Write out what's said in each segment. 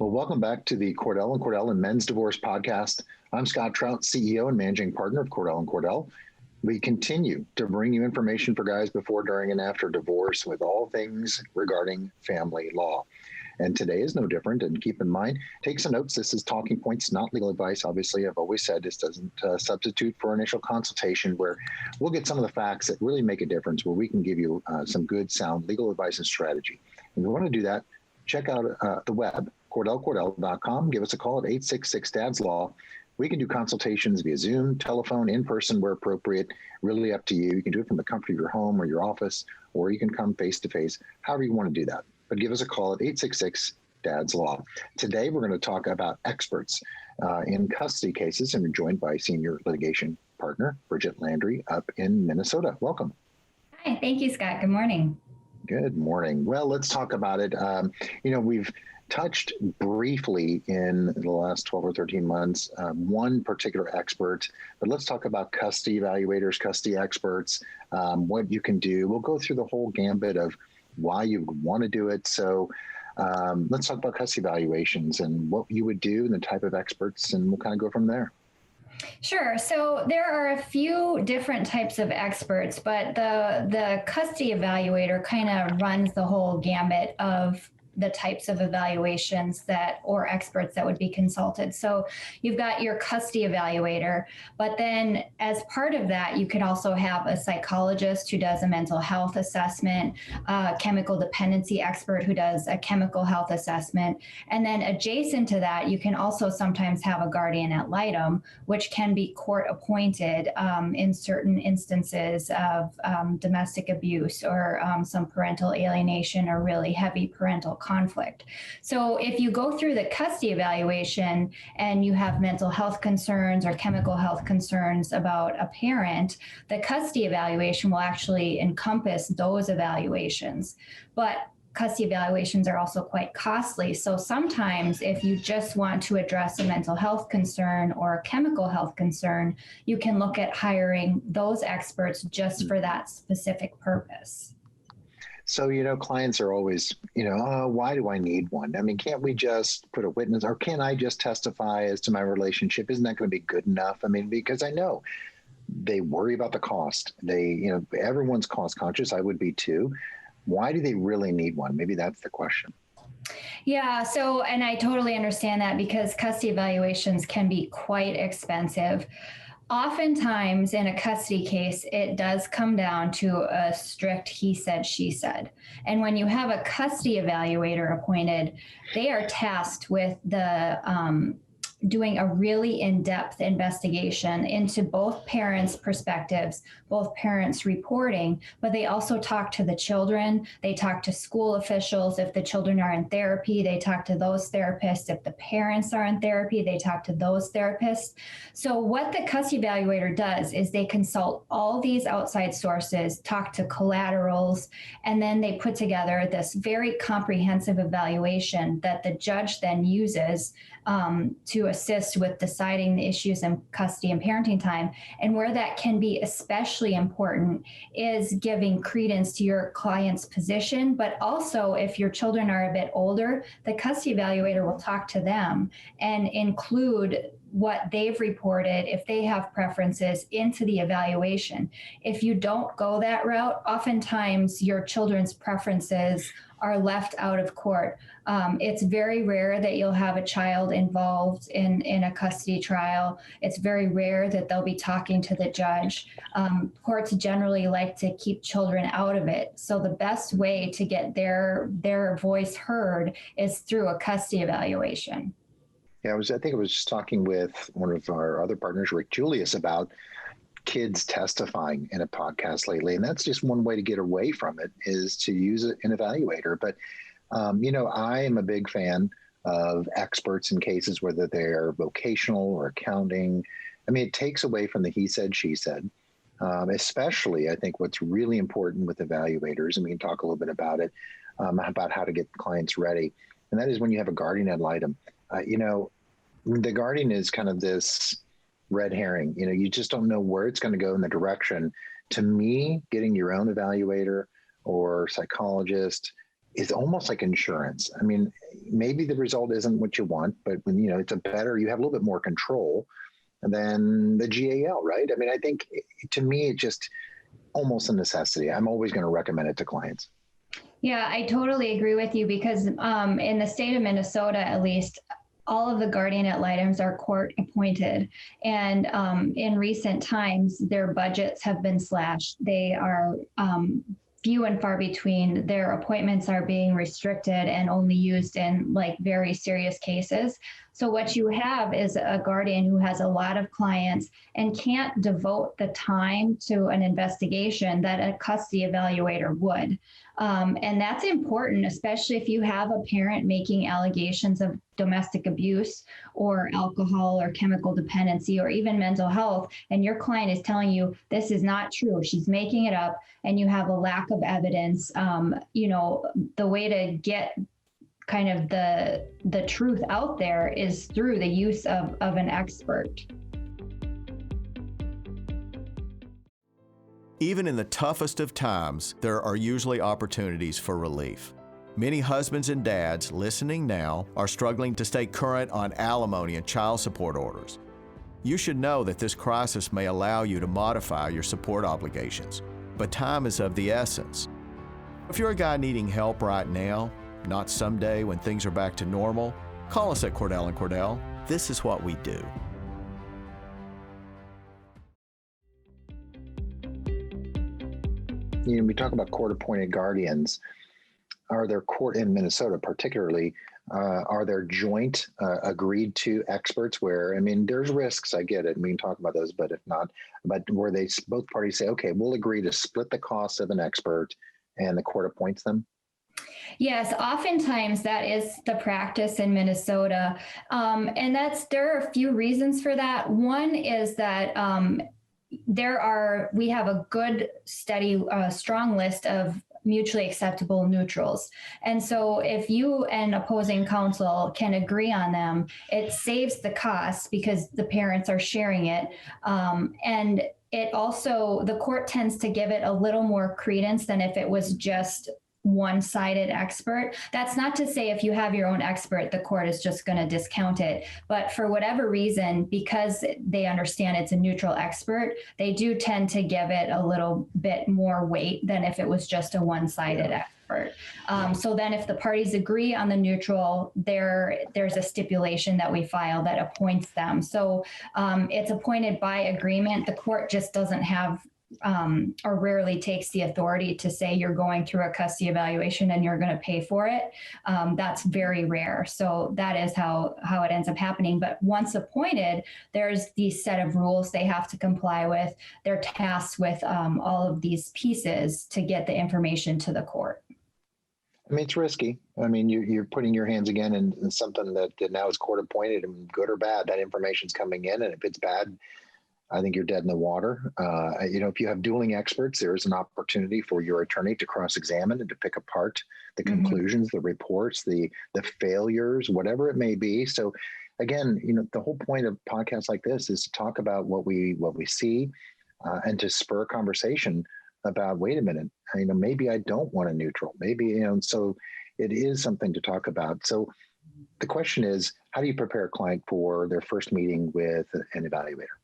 Well, welcome back to the Cordell and Cordell and Men's Divorce Podcast. I'm Scott Trout, CEO and Managing Partner of Cordell and Cordell. We continue to bring you information for guys before, during, and after divorce with all things regarding family law. And today is no different. And keep in mind, take some notes. This is talking points, not legal advice. Obviously, I've always said this doesn't substitute for initial consultation, where we'll get some of the facts that really make a difference, where we can give you some good, sound legal advice and strategy. If you want to do that, check out the web, CordellCordell.com. Give us a call at 866-DADS-LAW. We can do consultations via Zoom, telephone, in person where appropriate, really up to you. You can do it from the comfort of your home or your office, or you can come face-to-face, however you want to do that. But give us a call at 866-DADS-LAW. Today, we're going to talk about experts in custody cases, and we're joined by senior litigation partner, Bridget Landry, up in Minnesota. Welcome. Hi, thank you, Scott. Good morning. Good morning. Well, let's talk about it. We've touched briefly in the last 12 or 13 months, one particular expert, but let's talk about custody evaluators, custody experts, what you can do. We'll go through the whole gambit of why you would want to do it. So let's talk about custody evaluations and what you would do and the type of experts, and we'll kind of go from there. Sure. So there are a few different types of experts, but the custody evaluator kind of runs the whole gambit of the types of evaluations or experts that would be consulted. So you've got your custody evaluator, but then as part of that, you could also have a psychologist who does a mental health assessment, a chemical dependency expert who does a chemical health assessment. And then adjacent to that, you can also sometimes have a guardian ad litem, which can be court appointed in certain instances of domestic abuse or some parental alienation or really heavy parental conflict. So if you go through the custody evaluation and you have mental health concerns or chemical health concerns about a parent, the custody evaluation will actually encompass those evaluations. But custody evaluations are also quite costly. So sometimes if you just want to address a mental health concern or a chemical health concern, you can look at hiring those experts just for that specific purpose. So, clients are always, why do I need one? I mean, can't we just put a witness, or can I just testify as to my relationship? Isn't that going to be good enough? I mean, because I know they worry about the cost. Everyone's cost conscious. I would be too. Why do they really need one? Maybe that's the question. Yeah. So, and I totally understand that because custody evaluations can be quite expensive. Oftentimes in a custody case, it does come down to a strict he said, she said. And when you have a custody evaluator appointed, they are tasked with doing a really in-depth investigation into both parents' perspectives, both parents reporting, but they also talk to the children. They talk to school officials. If the children are in therapy, they talk to those therapists. If the parents are in therapy, they talk to those therapists. So what the custody evaluator does is they consult all these outside sources, talk to collaterals, and then they put together this very comprehensive evaluation that the judge then uses to assist with deciding the issues in custody and parenting time. And where that can be especially important is giving credence to your client's position, but also if your children are a bit older, the custody evaluator will talk to them and include what they've reported, if they have preferences, into the evaluation. If you don't go that route, oftentimes your children's preferences are left out of court. It's very rare that you'll have a child involved in a custody trial. It's very rare that they'll be talking to the judge. Courts generally like to keep children out of it. So the best way to get their voice heard is through a custody evaluation. Yeah, I think I was just talking with one of our other partners, Rick Julius, about kids testifying in a podcast lately. And that's just one way to get away from it, is to use an evaluator. But, I am a big fan of experts in cases, whether they're vocational or accounting. I mean, it takes away from the he said, she said, especially I think what's really important with evaluators, and we can talk a little bit about it, about how to get clients ready. And that is when you have a guardian ad litem. The guardian is kind of this red herring. You just don't know where it's going to go in the direction. To me, getting your own evaluator or psychologist is almost like insurance. I mean, maybe the result isn't what you want, but when, you have a little bit more control than the GAL, right? I mean, I think to me, it's just almost a necessity. I'm always going to recommend it to clients. Yeah, I totally agree with you because in the state of Minnesota, at least, all of the guardian ad litems are court appointed. And in recent times, their budgets have been slashed. They are few and far between. Their appointments are being restricted and only used in like very serious cases. So what you have is a guardian who has a lot of clients and can't devote the time to an investigation that a custody evaluator would. And that's important, especially if you have a parent making allegations of domestic abuse or alcohol or chemical dependency or even mental health, and your client is telling you this is not true, she's making it up, and you have a lack of evidence. The way to get kind of the truth out there is through the use of an expert. Even in the toughest of times, there are usually opportunities for relief. Many husbands and dads listening now are struggling to stay current on alimony and child support orders. You should know that this crisis may allow you to modify your support obligations, but time is of the essence. If you're a guy needing help right now, not someday when things are back to normal, call us at Cordell Cordell. This is what we do. We talk about court-appointed guardians. Are there court in Minnesota particularly, are there joint agreed to experts where, I mean, there's risks, I get it, we can talk about those, but if not, but where both parties say, okay, we'll agree to split the cost of an expert and the court appoints them? Yes, oftentimes that is the practice in Minnesota. And there are a few reasons for that. One is that we have a good, steady, strong list of mutually acceptable neutrals. And so if you and opposing counsel can agree on them, it saves the cost because the parents are sharing it. And it also, the court tends to give it a little more credence than if it was just one-sided expert. That's not to say if you have your own expert, the court is just going to discount it. But for whatever reason, because they understand it's a neutral expert, they do tend to give it a little bit more weight than if it was just a one-sided expert. So then if the parties agree on the neutral, there's a stipulation that we file that appoints them. So it's appointed by agreement. The court just doesn't have or rarely takes the authority to say you're going through a custody evaluation and you're going to pay for it. That's very rare. So that is how it ends up happening. But once appointed, there's these set of rules they have to comply with. They're tasked with all of these pieces to get the information to the court. I mean, it's risky. I mean, you're putting your hands again in something that now is court appointed, and good or bad, that information's coming in. And if it's bad, I think you're dead in the water. If you have dueling experts, there is an opportunity for your attorney to cross-examine and to pick apart the conclusions, the reports, the failures, whatever it may be. So again, the whole point of podcasts like this is to talk about what we see and to spur a conversation about, wait a minute, maybe I don't want a neutral. Maybe, so it is something to talk about. So the question is, how do you prepare a client for their first meeting with an evaluator?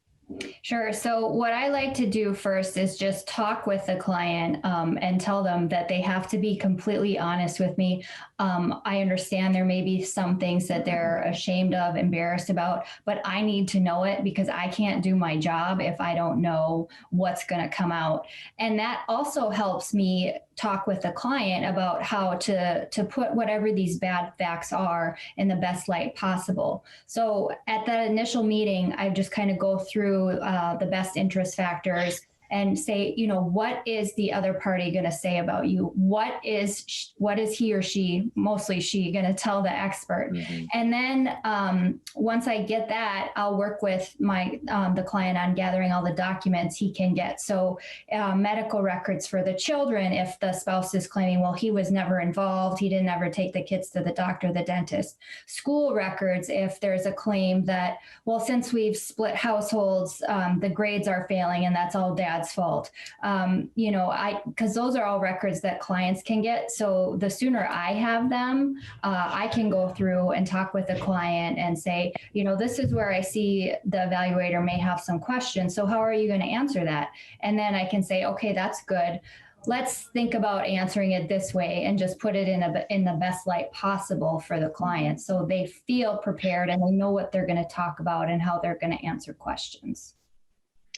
Sure. So what I like to do first is just talk with the client and tell them that they have to be completely honest with me. I understand there may be some things that they're ashamed of, embarrassed about, but I need to know it because I can't do my job if I don't know what's going to come out. And that also helps me talk with the client about how to put whatever these bad facts are in the best light possible. So at that initial meeting, I just kind of go through the best interest factors and say, what is the other party going to say about you? What is he or she, mostly she, going to tell the expert? Mm-hmm. And then once I get that, I'll work with the client on gathering all the documents he can get. So medical records for the children, if the spouse is claiming, well, he was never involved, he didn't ever take the kids to the doctor, the dentist. School records, if there's a claim that, well, since we've split households, the grades are failing and that's all dad dad's fault. Because those are all records that clients can get. So the sooner I have them, I can go through and talk with the client and say, this is where I see the evaluator may have some questions. So how are you going to answer that? And then I can say, okay, that's good. Let's think about answering it this way and just put it in the best light possible for the client, so they feel prepared and they know what they're going to talk about and how they're going to answer questions.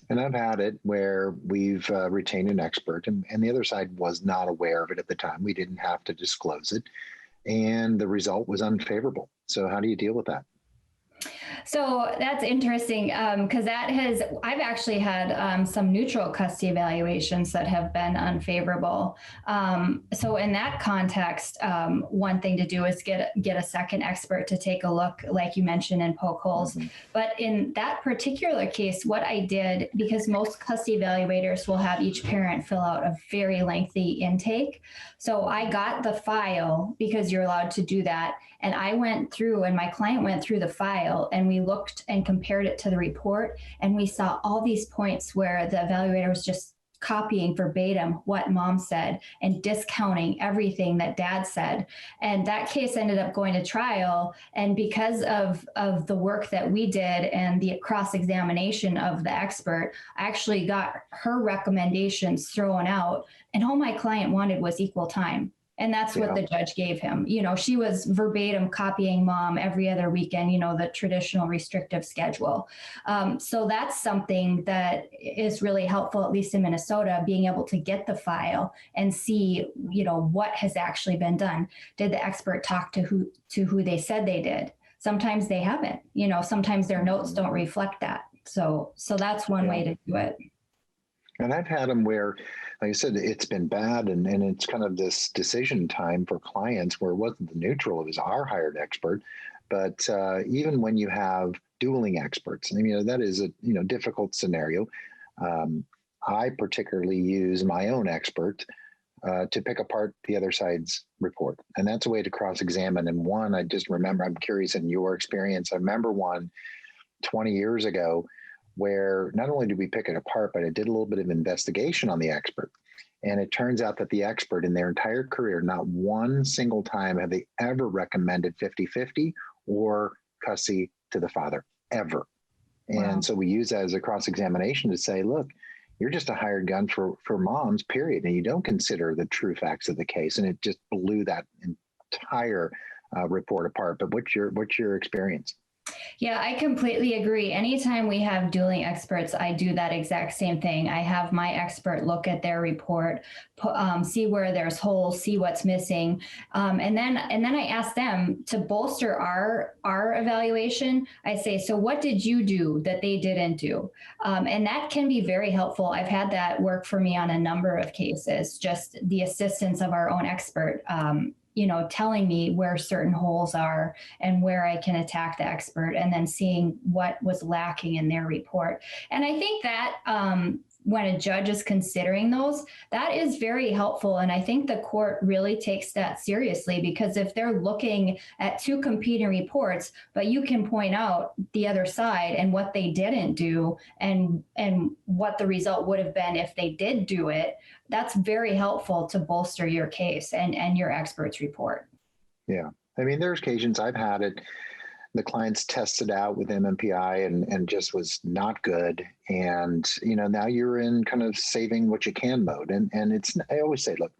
And I've had it where we've retained an expert and the other side was not aware of it at the time. We didn't have to disclose it and the result was unfavorable. So how do you deal with that? So that's interesting because I've actually had some neutral custody evaluations that have been unfavorable. So in that context, one thing to do is get a second expert to take a look, like you mentioned, and poke holes. Mm-hmm. But in that particular case, what I did, because most custody evaluators will have each parent fill out a very lengthy intake. So I got the file, because you're allowed to do that. And I went through, and my client went through the file, and we looked and compared it to the report, and we saw all these points where the evaluator was just copying verbatim what mom said and discounting everything that dad said. And that case ended up going to trial. And because of the work that we did and the cross-examination of the expert, I actually got her recommendations thrown out, and all my client wanted was equal time. And that's what the judge gave him. She was verbatim copying mom every other weekend, the traditional restrictive schedule. So that's something that is really helpful, at least in Minnesota, being able to get the file and see, what has actually been done. Did the expert talk to who they said they did? Sometimes they haven't, sometimes their notes don't reflect that. So that's one way to do it. And I've had them where, like I said, it's been bad and it's kind of this decision time for clients where it wasn't the neutral, it was our hired expert. But even when you have dueling experts, that is a difficult scenario. I particularly use my own expert to pick apart the other side's report. And that's a way to cross-examine. And one, I just remember, I'm curious in your experience, I remember one 20 years ago where not only did we pick it apart, but I did a little bit of investigation on the expert. And it turns out that the expert in their entire career, not one single time have they ever recommended 50-50 or custody to the father, ever. Wow. And so we use that as a cross-examination to say, look, you're just a hired gun for moms, period. And you don't consider the true facts of the case. And it just blew that entire report apart. But what's your experience? Yeah, I completely agree. Anytime we have dueling experts, I do that exact same thing. I have my expert look at their report, see where there's holes, see what's missing. And then I ask them to bolster our evaluation. I say, so what did you do that they didn't do? And that can be very helpful. I've had that work for me on a number of cases, just the assistance of our own expert. Telling me where certain holes are and where I can attack the expert, and then seeing what was lacking in their report. And I think that when a judge is considering those, that is very helpful. And I think the court really takes that seriously, because if they're looking at two competing reports, but you can point out the other side and what they didn't do and what the result would have been if they did do it, that's very helpful to bolster your case and your expert's report. Yeah. There's occasions I've had it, the clients tested out with MMPI and just was not good. And, now you're in kind of saving what you can mode. And I always say, look,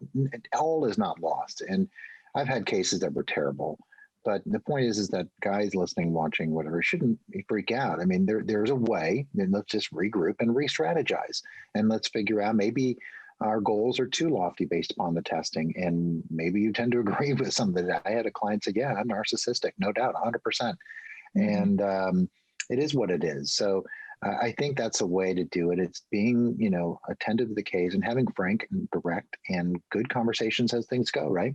all is not lost. And I've had cases that were terrible. But the point is that guys listening, watching, whatever, shouldn't freak out. There's a way, then let's just regroup and re-strategize. And let's figure out maybe our goals are too lofty based upon the testing. And maybe you tend to agree with something. I had a client say, yeah, I'm narcissistic, no doubt, 100%. Mm-hmm. And it is what it is. So I think that's a way to do it. It's being, attentive to the case and having frank and direct and good conversations as things go, right?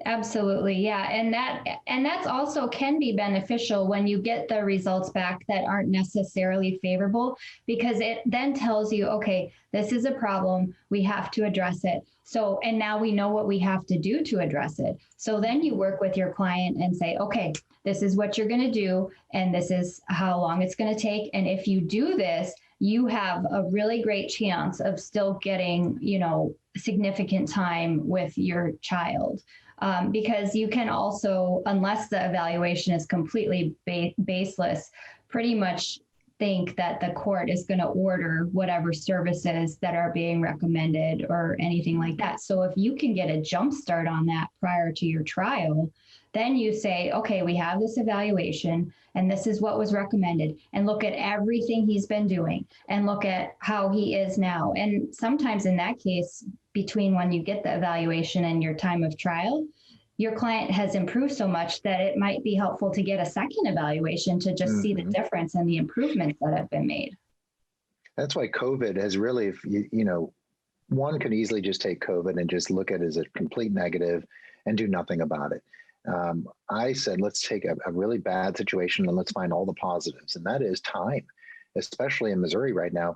Absolutely. Yeah. And that's also can be beneficial when you get the results back that aren't necessarily favorable, because it then tells you, okay, this is a problem. We have to address it. So, and now we know what we have to do to address it. So then you work with your client and say, okay, this is what you're going to do. And this is how long it's going to take. And if you do this, you have a really great chance of still getting, significant time with your child. Because you can also, unless the evaluation is completely baseless, pretty much think that the court is going to order whatever services that are being recommended or anything like that. So if you can get a jump start on that prior to your trial, then you say, okay, we have this evaluation and this is what was recommended, and look at everything he's been doing and look at how he is now. And sometimes in that case, between when you get the evaluation and your time of trial, your client has improved so much that it might be helpful to get a second evaluation to just see the difference and the improvements that have been made. That's why COVID has really, one could easily just take COVID and just look at it as a complete negative and do nothing about it. I said, let's take a really bad situation and let's find all the positives. And that is time, especially in Missouri right now,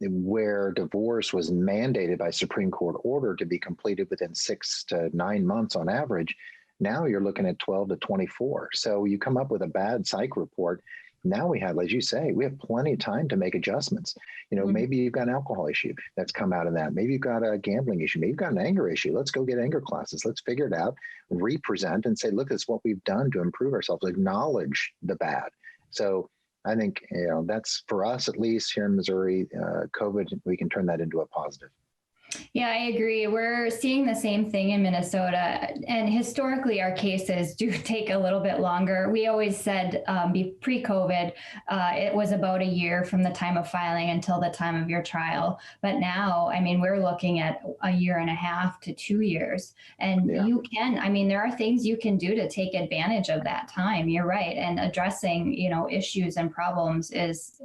where divorce was mandated by Supreme Court order to be completed within 6 to 9 months on average. Now you're looking at 12 to 24. So you come up with a bad psych report. Now we have, as you say, we have plenty of time to make adjustments. Maybe you've got an alcohol issue that's come out of that. Maybe you've got a gambling issue. Maybe you've got an anger issue. Let's go get anger classes. Let's figure it out, represent and say, look, it's what we've done to improve ourselves, acknowledge the bad. So I think, that's for us, at least here in Missouri, COVID, we can turn that into a positive. Yeah, I agree. We're seeing the same thing in Minnesota. And historically, our cases do take a little bit longer. We always said pre-COVID, it was about a year from the time of filing until the time of your trial. But now, we're looking at a year and a half to 2 years. And you can, there are things you can do to take advantage of that time. You're right. And addressing, issues and problems is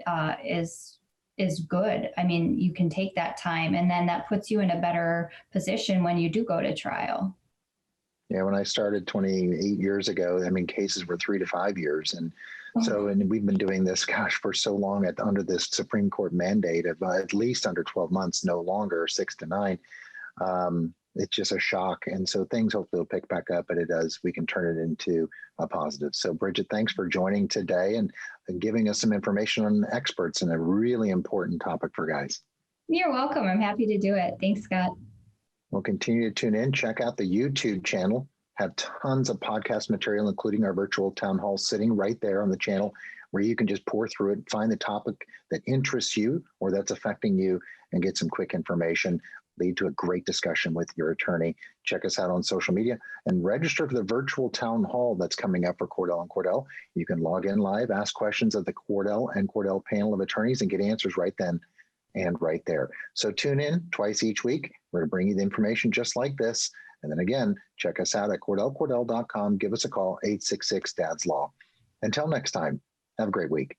good. You can take that time, and then that puts you in a better position when you do go to trial. Yeah, when I started 28 years ago, cases were 3 to 5 years. And and we've been doing this, for so long under this Supreme Court mandate of at least under 12 months, no longer 6 to 9. It's just a shock. And so things hopefully will pick back up, but it does. We can turn it into a positive. So Bridget, thanks for joining today and giving us some information on experts in a really important topic for guys. You're welcome. I'm happy to do it. Thanks, Scott. We'll continue to tune in. Check out the YouTube channel. Have tons of podcast material, including our virtual town hall sitting right there on the channel, where you can just pour through it, find the topic that interests you or that's affecting you, and get some quick information. Lead to a great discussion with your attorney. Check us out on social media and register for the virtual town hall that's coming up for Cordell and Cordell. You can log in live, ask questions of the Cordell and Cordell panel of attorneys, and get answers right then and right there. So tune in twice each week. We're going to bring you the information just like this. And then again, check us out at CordellCordell.com. Give us a call, 866-DADS-LAW. Until next time, have a great week.